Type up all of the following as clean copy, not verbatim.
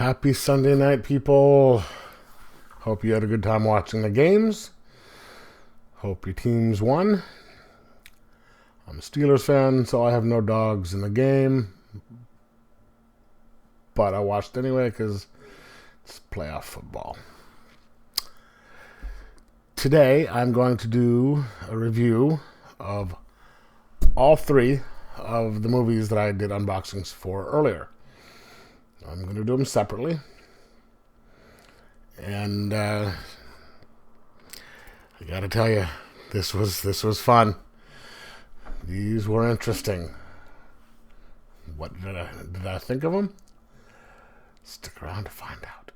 Happy Sunday night, people. Hope you had a good time watching the games. Hope your teams won. I'm a Steelers fan, so I have no dogs in the game. But I watched anyway because it's playoff football. Today, I'm going to do a review of all three of the movies that I did unboxings for earlier. I'm going to do them separately. And I got to tell you, this was fun. These were interesting. What did I think of them? Stick around to find out.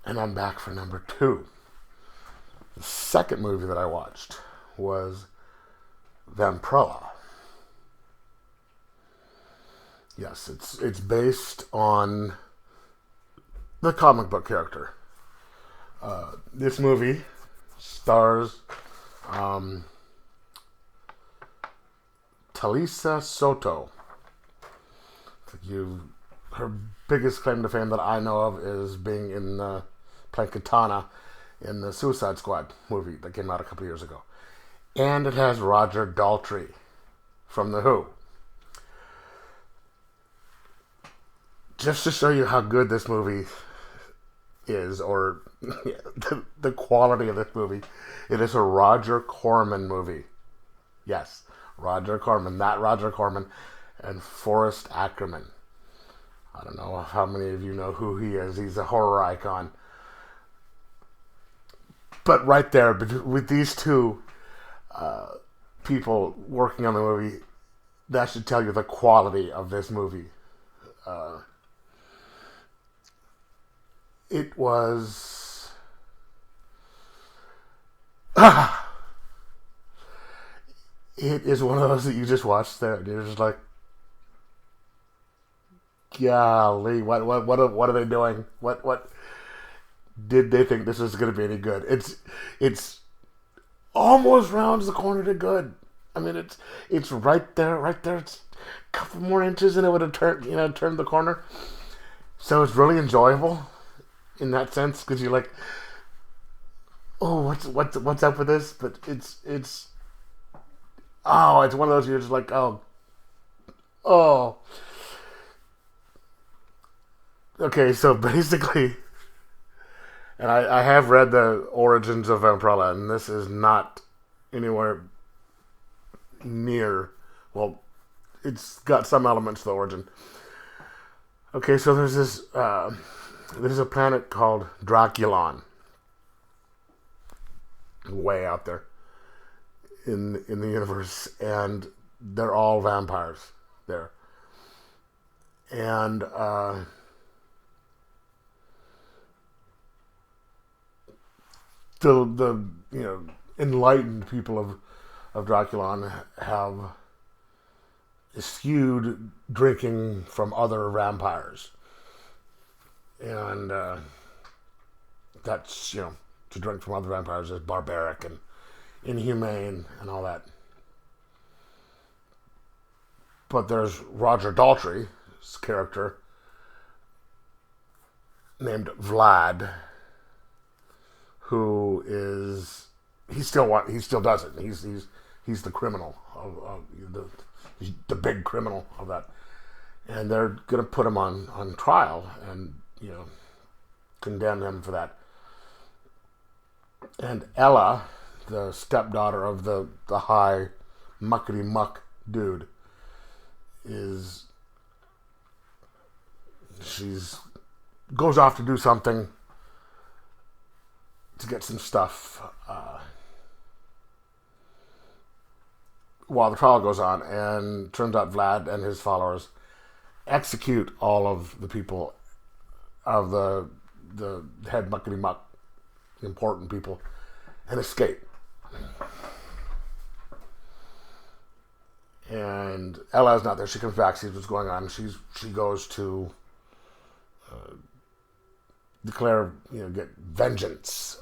And I'm back for number 2. The second movie that I watched was Vampirella. Yes, it's based on the comic book character. This movie stars Talisa Soto. Her biggest claim to fame that I know of is being in playing Katana in the Suicide Squad movie that came out a couple years ago. And it has Roger Daltrey from The Who. Just to show you how good this movie is, or the quality of this movie, it is a Roger Corman movie. Yes, Roger Corman. That Roger Corman and Forrest Ackerman. I don't know how many of you know who he is. He's a horror icon. But right there, with these two people working on the movie, that should tell you the quality of this movie. It was... it is one of those that you just watch there and you're just like, golly, what are they doing? What did they think this was going to be any good? It's almost rounds the corner to good. I mean, it's right there. It's a couple more inches and it would have turned the corner. So it's really enjoyable in that sense because you're like, oh, what's up with this? But it's one of those you're just like, oh. Okay, so basically, and I have read the origins of Vampirella, and this is not anywhere near, well, it's got some elements to the origin. Okay, so there's a planet called Draculon, way out there in the universe, and they're all vampires there. And the enlightened people of Draculon have eschewed drinking from other vampires, and that's to drink from other vampires is barbaric and inhumane and all that. But there's Roger Daltrey's character named Vlad, who is he still does it. He's the criminal of the big criminal of that, and they're gonna put him on trial and condemn him for that. And Ella, the stepdaughter of the high muckety muck dude, goes off to do something to get some stuff while the trial goes on, and turns out Vlad and his followers execute all of the people of the head muckety muck, important people, and escape. And Ella's not there. She comes back, sees what's going on. She goes to declare, get vengeance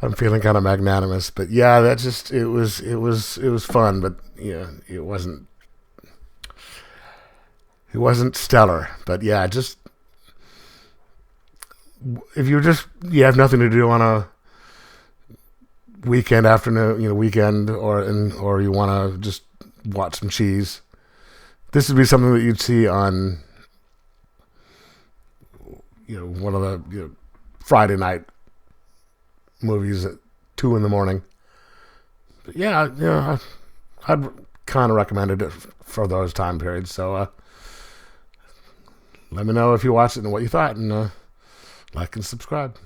I'm feeling kind of magnanimous, but yeah, that just it was fun, but yeah, it wasn't stellar. But yeah, just if you have nothing to do on a weekend afternoon, weekend, or you want to just watch some cheese, this would be something that you'd see on one of the Friday night movies at 2 in the morning. But yeah, I'd kind of recommended it for those time periods. So let me know if you watched it and what you thought, and like and subscribe.